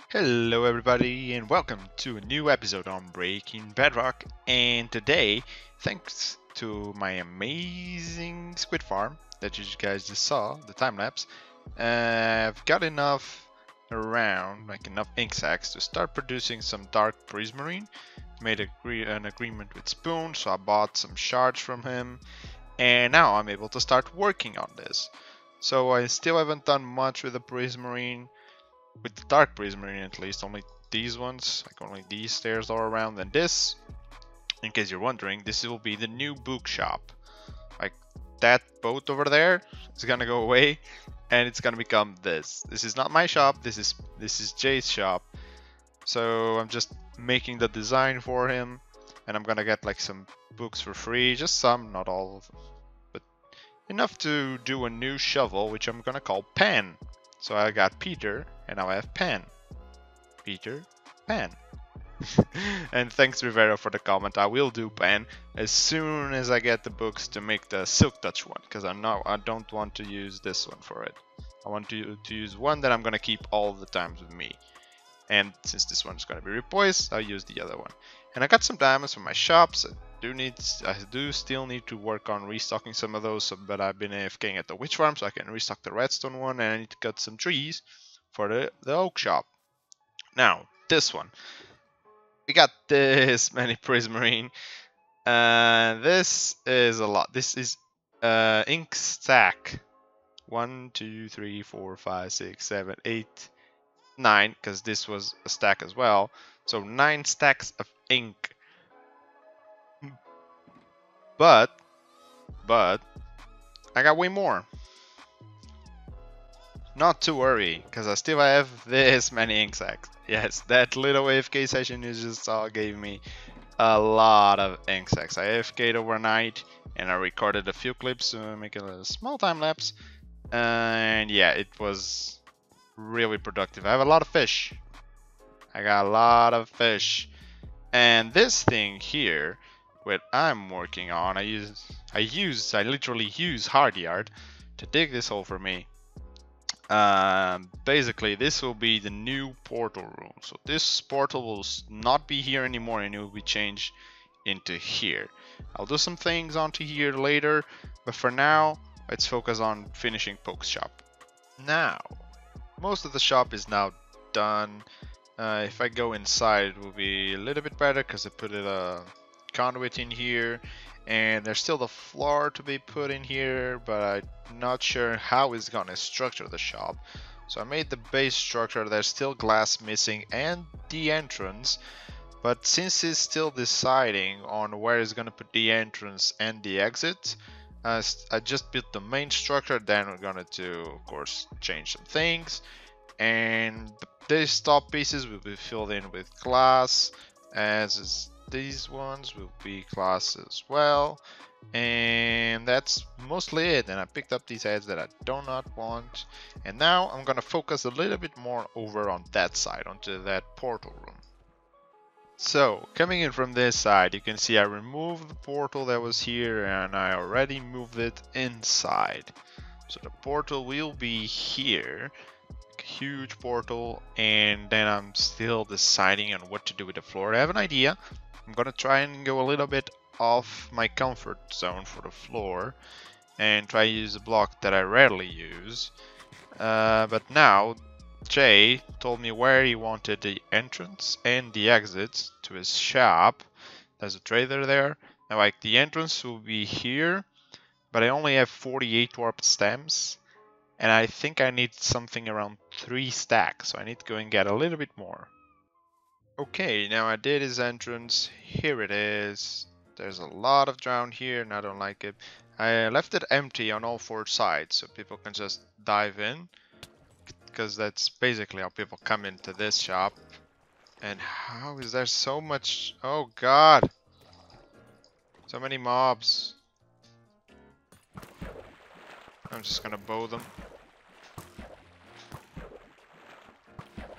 Hello everybody and welcome to a new episode on Breaking Bedrock, and today, thanks to my amazing squid farm that you guys just saw, the time lapse, I've got enough enough ink sacs to start producing some dark prismarine. Made an agreement with Spoon, so I bought some shards from him, and now I'm able to start working on this. So I still haven't done much with the prismarine, with the dark prismarine at least, only these ones, like only these stairs are around. And this, in case you're wondering, this will be the new bookshop. Like that boat over there is gonna go away and it's gonna become this. This is not my shop, this is Jay's shop. So I'm just making the design for him, and I'm gonna get like some books for free, just some, not all of them, but enough to do a new shovel, which I'm gonna call Pan. So I got Peter, and now I have Pan. Peter, Pan. And thanks Rivero for the comment. I will do Pan as soon as I get the books to make the Silk Touch one, because I don't want to use this one for it. I want to use one that I'm gonna keep all the times with me. And since this one's gonna be replaced, I'll use the other one. And I got some diamonds from my shops. I do still need to work on restocking some of those, but I've been AFKing at the witch farm, so I can restock the redstone one, and I need to cut some trees for the oak shop. Now, this one. We got this many prismarine. This is a lot. This is ink stack. 1, 2, 3, 4, 5, 6, 7, 8, 9, because this was a stack as well. So 9 stacks of ink. But I got way more. Not to worry, because I still have this many ink sacs. Yes, that little AFK session you just saw gave me a lot of ink sacs. I AFK'd overnight and I recorded a few clips to make a small time lapse. And yeah, it was really productive. I have a lot of fish. I got a lot of fish. And this thing here, what I'm working on, I literally use hard yard to dig this hole for me. Basically this will be the new portal room. So this portal will not be here anymore, and it will be changed into here. I'll do some things onto here later, but for now let's focus on finishing Poke's shop. Now, most of the shop is now done. If I go inside, it will be a little bit better because I put a conduit in here, and there's still the floor to be put in here, but I'm not sure how it's gonna structure the shop. So I made the base structure. There's still glass missing and the entrance, but since he's still deciding on where he's gonna put the entrance and the exit, I just built the main structure. Then we're gonna of course change some things, and these top pieces will be filled in with glass, as is these ones will be glass as well. And that's mostly it. And I picked up these heads that I do not want, and now I'm gonna focus a little bit more over on that side, onto that portal room. So coming in from this side, you can see I removed the portal that was here, and I already moved it inside. So the portal will be here, huge portal, and then I'm still deciding on what to do with the floor. I have an idea. I'm gonna try and go a little bit off my comfort zone for the floor and try to use a block that I rarely use. But now Jay told me where he wanted the entrance and the exit to his shop. There's a trader there. And like the entrance will be here, but I only have 48 warp stems, and I think I need something around 3 stacks, so I need to go and get a little bit more. Okay, now I did his entrance. Here it is. There's a lot of drown here, and I don't like it. I left it empty on all 4 sides, so people can just dive in, because that's basically how people come into this shop. And how is there so much? Oh god, so many mobs. I'm just gonna bow them.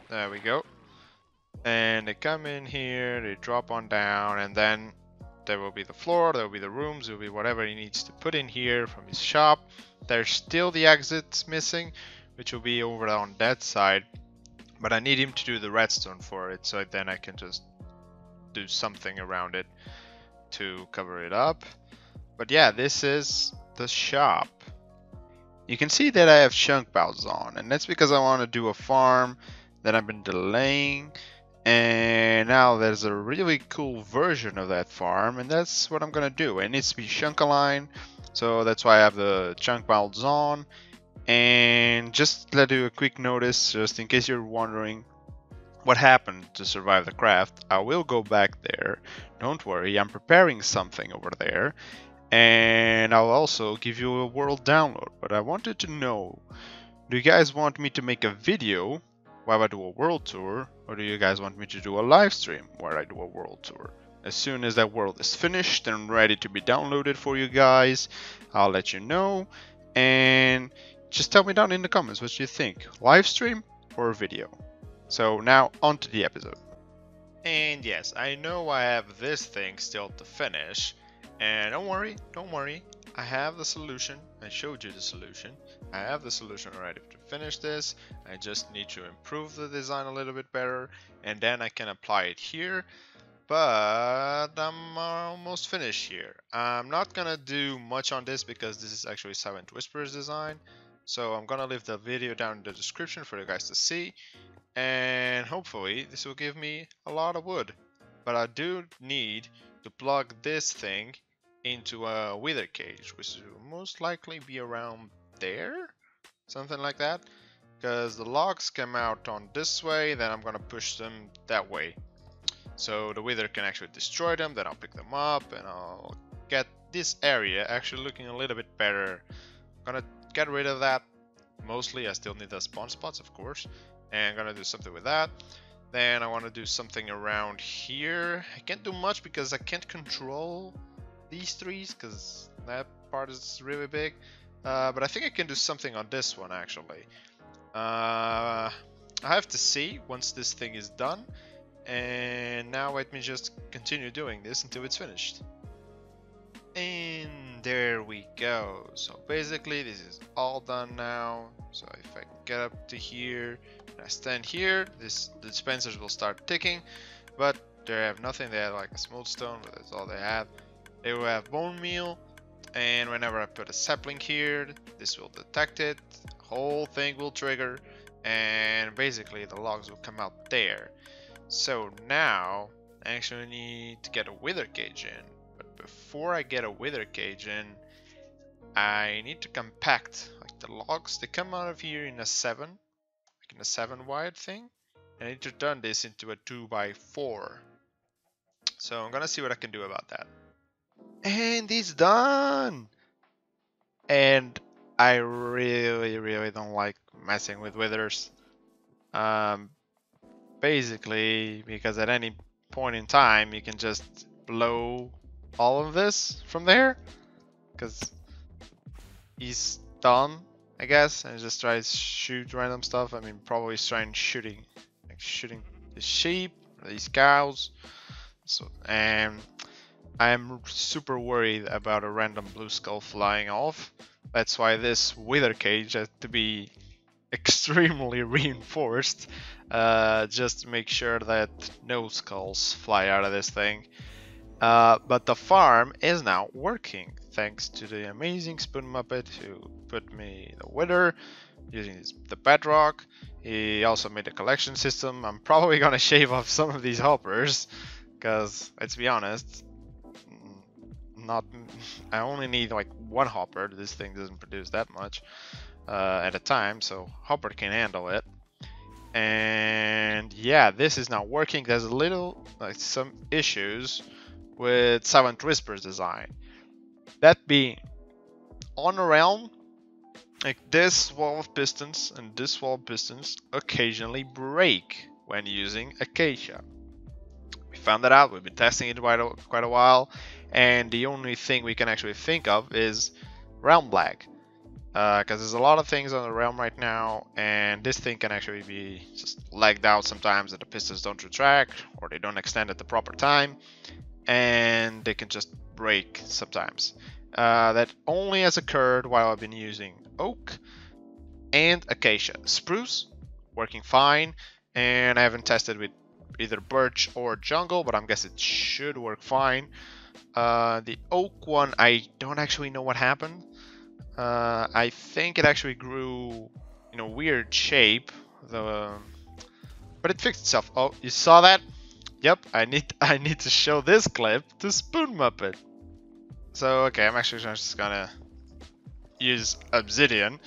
There we go. And they come in here, they drop on down, and then there will be the floor, there will be the rooms, there will be whatever he needs to put in here from his shop. There's still the exits missing, which will be over on that side. but I need him to do the redstone for it, so then I can just do something around it to cover it up. But yeah, this is the shop. You can see that I have chunk bouts on, and that's because I want to do a farm that I've been delaying, and now there's a really cool version of that farm, and that's what I'm gonna do. It needs to be chunk aligned, so that's why I have the chunk bouts on. And just let you a quick notice, just in case you're wondering what happened to survive the craft, I will go back there. Don't worry, I'm preparing something over there. And I'll also give you a world download. But I wanted to know, do you guys want me to make a video while I do a world tour? Or do you guys want me to do a live stream where I do a world tour? As soon as that world is finished and ready to be downloaded for you guys, I'll let you know. And just tell me down in the comments what you think. Live stream or video? So now on to the episode. And yes, I know I have this thing still to finish. And don't worry, I have the solution. I showed you the solution. I have the solution already to finish this. I just need to improve the design a little bit better, and then I can apply it here. But I'm almost finished here. I'm not gonna do much on this because this is actually Silent Whisper's design. So I'm gonna leave the video down in the description for you guys to see. And hopefully this will give me a lot of wood. But I do need to plug this thing into a wither cage, which will most likely be around there, something like that, because the logs come out on this way, then I'm gonna push them that way, so the wither can actually destroy them. Then I'll pick them up and I'll get this area actually looking a little bit better. I'm gonna get rid of that. Mostly I still need the spawn spots, of course, and I'm gonna do something with that. Then I want to do something around here. I can't do much because I can't control these trees because that part is really big. But I think I can do something on this one actually. I have to see once this thing is done. And now let me just continue doing this until it's finished. And there we go. So basically this is all done now. So if I get up to here and I stand here, the dispensers will start ticking, but they have nothing. They have like a smooth stone, but that's all they have. They will have bone meal, and whenever I put a sapling here, this will detect it, the whole thing will trigger, and basically the logs will come out there. So now I actually need to get a wither cage in. Before I get a wither cage in, I need to compact like the logs. They come out of here in a 7, like in a 7 wide thing. I need to turn this into a 2x4. So I'm gonna see what I can do about that. And it's done. And I really don't like messing with withers. Basically because at any point in time you can just blow all of this from there, because he's dumb, I guess, and just tries to shoot random stuff. I mean, probably he's trying shooting the sheep, these cows. So, and I'm super worried about a random blue skull flying off. That's why this wither cage has to be extremely reinforced, just to make sure that no skulls fly out of this thing. But the farm is now working thanks to the amazing Spoon Muppet who put me the wither using the Bedrock. He also made a collection system. I'm probably gonna shave off some of these hoppers because, let's be honest, I only need like one hopper. This thing doesn't produce that much at a time, so hopper can handle it. And yeah, this is now working. There's a little some issues with Silent Whisper's design. That being, on a realm, like this wall of pistons and this wall of pistons occasionally break when using acacia. We found that out. We've been testing it quite a while, and the only thing we can actually think of is realm lag. Because there's a lot of things on the realm right now, and this thing can actually be just lagged out sometimes, that the pistons don't retract or they don't extend at the proper time, and they can just break sometimes. That only has occurred while I've been using oak and acacia. Spruce working fine, and I haven't tested with either birch or jungle, but I'm guessing it should work fine. The oak one, I don't actually know what happened. I think it actually grew in a weird shape, but it fixed itself. Oh, you saw that? Yep, I need to show this clip to Spoon Muppet. So okay, I'm actually just gonna use obsidian,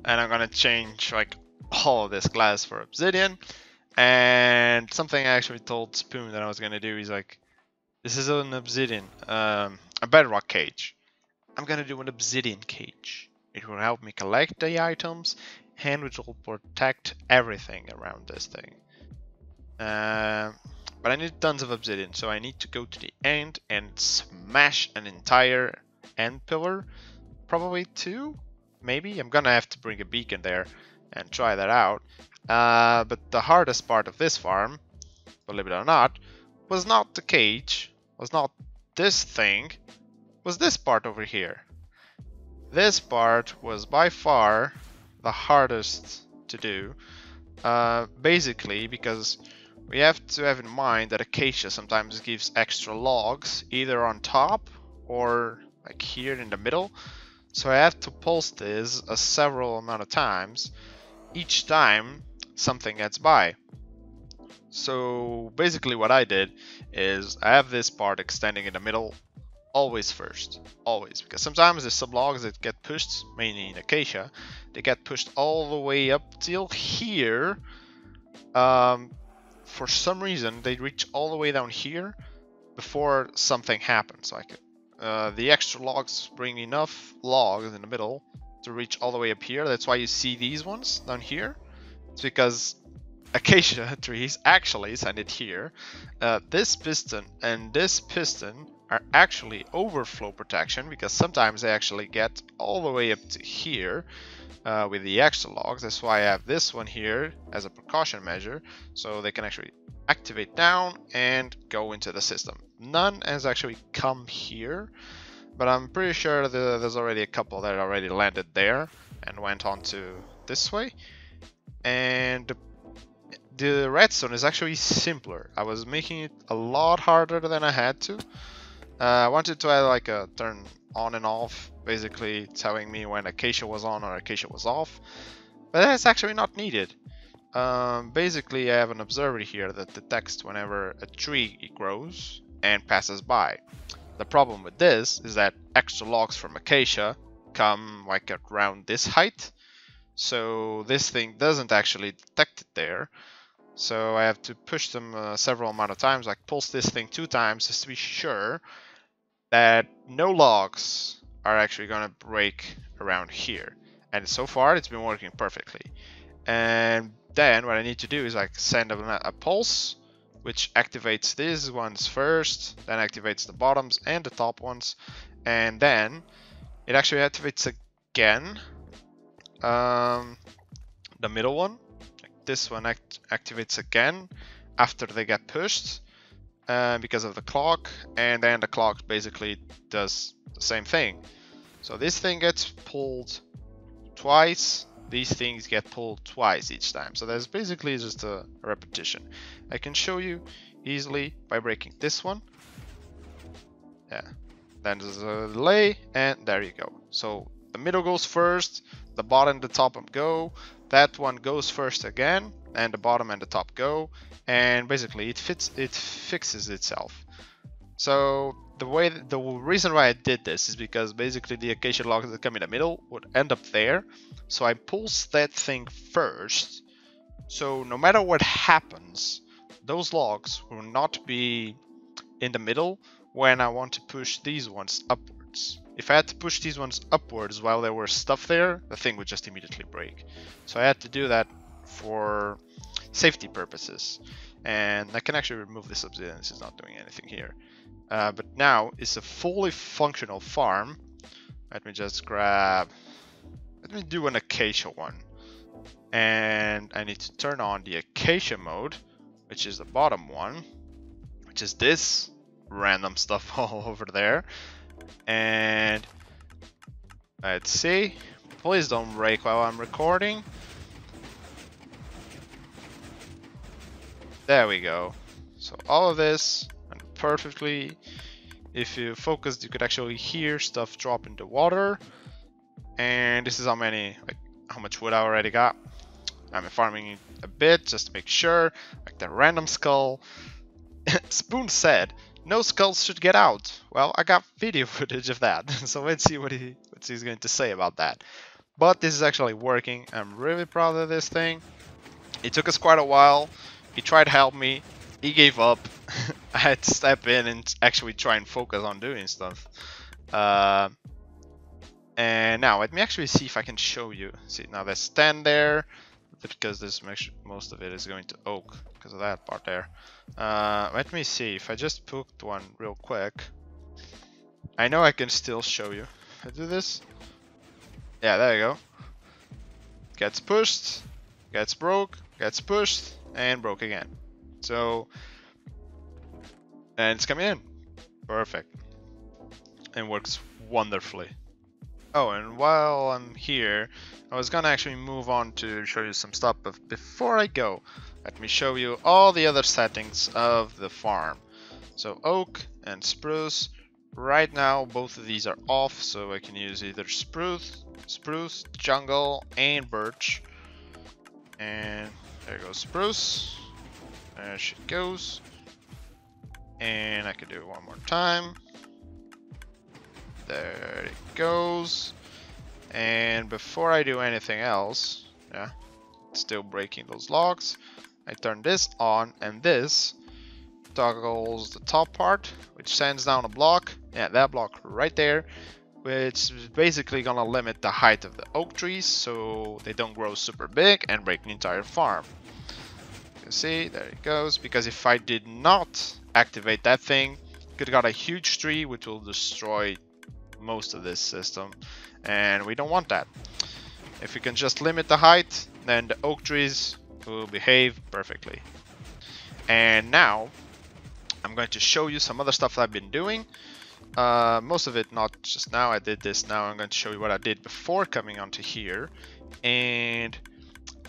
and I'm gonna change like all of this glass for obsidian. And something I actually told Spoon that I was gonna do is like, this is an obsidian, a bedrock cage. I'm gonna do an obsidian cage. It will help me collect the items, and it will protect everything around this thing. But I need tons of obsidian, so I need to go to the end and smash an entire end pillar. Probably two, maybe? I'm gonna have to bring a beacon there and try that out. But the hardest part of this farm, believe it or not, was not the cage, was not this thing, was this part over here. This part was by far the hardest to do. Basically because we have to have in mind that acacia sometimes gives extra logs, either on top or like here in the middle. So I have to pulse this a several amount of times, each time something gets by. So basically what I did is I have this part extending in the middle always first, always, because sometimes there's some logs that get pushed, mainly in acacia, they get pushed all the way up till here. For some reason they reach all the way down here before something happens. Like the extra logs bring enough logs in the middle to reach all the way up here. That's why you see these ones down here. It's because acacia trees actually send it here. This piston and this piston are actually overflow protection, because sometimes they actually get all the way up to here with the extra logs. That's why I have this one here as a precaution measure, so they can actually activate down and go into the system. None has actually come here, but I'm pretty sure there's already a couple that already landed there and went on to this way. And the redstone is actually simpler. I was making it a lot harder than I had to. I wanted to add like a turn on and off, basically telling me when acacia was on or acacia was off, but that's actually not needed. Basically I have an observer here that detects whenever a tree grows and passes by. The problem with this is that extra logs from acacia come like around this height, so this thing doesn't actually detect it there. So I have to push them several amount of times, like pulse this thing 2 times just to be sure that no logs are actually gonna break around here. And so far it's been working perfectly. And then what I need to do is like send a pulse, which activates these ones first, then activates the bottoms and the top ones, and then it actually activates again the middle one. This one activates again after they get pushed because of the clock, and then the clock basically does the same thing. So this thing gets pulled twice, these things get pulled twice each time. So that's basically just a repetition. I can show you easily by breaking this one. Yeah, then there's a delay, and there you go. So the middle goes first, the bottom and the top go, that one goes first again, and the bottom and the top go, and basically it fixes itself. So the reason why I did this is because basically the acacia logs that come in the middle would end up there, so I pulse that thing first, so no matter what happens, those logs will not be in the middle when I want to push these ones upwards. If I had to push these ones upwards while there were stuff there, the thing would just immediately break. So I had to do that for safety purposes. And I can actually remove this obsidian, this is not doing anything here. But now it's a fully functional farm. Let me just let me do an acacia one. And I need to turn on the acacia mode, which is the bottom one, which is this random stuff all over there. And let's see, please don't break while I'm recording. There we go. So all of this went perfectly. If you focused, you could actually hear stuff drop into water. And this is how much wood I already got. I'm farming a bit just to make sure, like the random skull. Spoon said, no skulls should get out. Well, I got video footage of that, so let's see what he's going to say about that. But this is actually working. I'm really proud of this thing. It took us quite a while. He tried to help me. He gave up. I had to step in and actually try and focus on doing stuff. And now let me actually see if I can show you. See, now there's stand there, because this most of it is going to oak because of that part there. Let me see if I just poked one real quick. I know I can still show you. I do this. Yeah, there you go. Gets pushed, gets broke, gets pushed, and broke again. So, and it's coming in. Perfect. And works wonderfully. Oh, and while I'm here, I was gonna actually move on to show you some stuff, but before I go, let me show you all the other settings of the farm. So oak and spruce, right now both of these are off, so I can use either spruce, jungle, and birch. And there goes spruce. There she goes. And I can do it one more time. There it goes. And before I do anything else, yeah, still breaking those logs, I turn this on, and this toggles the top part, which sends down a block. Yeah, that block right there, which is basically gonna limit the height of the oak trees so they don't grow super big and break the entire farm. You can see, there it goes, because if I did not activate that thing, could have got a huge tree which will destroy most of this system, and we don't want that. If we can just limit the height, then the oak trees will behave perfectly. And now I'm going to show you some other stuff that I've been doing. Most of it not just now. I did this now. I'm going to show you what I did before coming onto here. And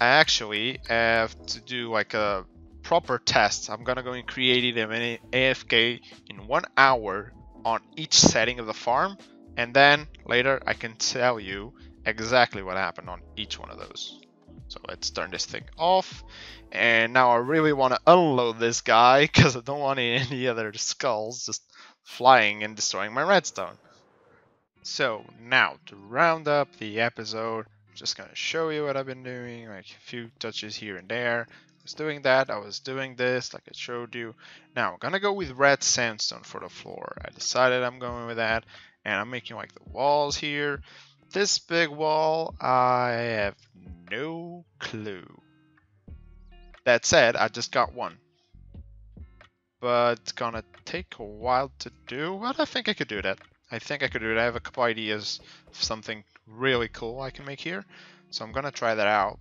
I actually have to do like a proper test. I'm gonna go and create an AFK in 1 hour on each setting of the farm, and then later I can tell you exactly what happened on each one of those. So let's turn this thing off. And now I really want to unload this guy because I don't want any other skulls just flying and destroying my redstone. So now to round up the episode, I'm just going to show you what I've been doing, like a few touches here and there. I was doing that, I was doing this, like I showed you. Now I'm going to go with red sandstone for the floor. I decided I'm going with that, and I'm making like the walls here. This big wall, I have no clue. That said, I just got one. But it's gonna take a while to do, but I think I could do that. I have a couple ideas of something really cool I can make here. So I'm gonna try that out.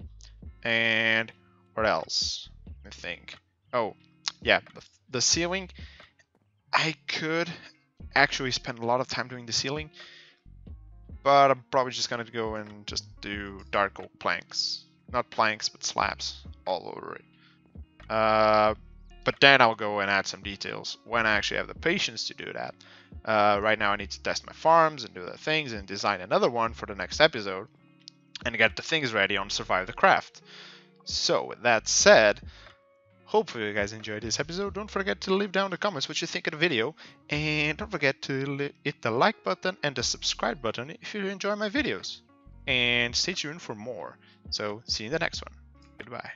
And what else? I think. Oh, yeah, the ceiling. I could actually spend a lot of time doing the ceiling, but I'm probably just gonna go and just do dark oak planks. Not planks, but slabs all over it. But then I'll go and add some details when I actually have the patience to do that. Right now I need to test my farms and do the things and design another one for the next episode and get the things ready on Survive the Craft. So with that said, hopefully you guys enjoyed this episode. Don't forget to leave down in the comments what you think of the video, and don't forget to hit the like button and the subscribe button if you enjoy my videos. And stay tuned for more. So see you in the next one. Goodbye.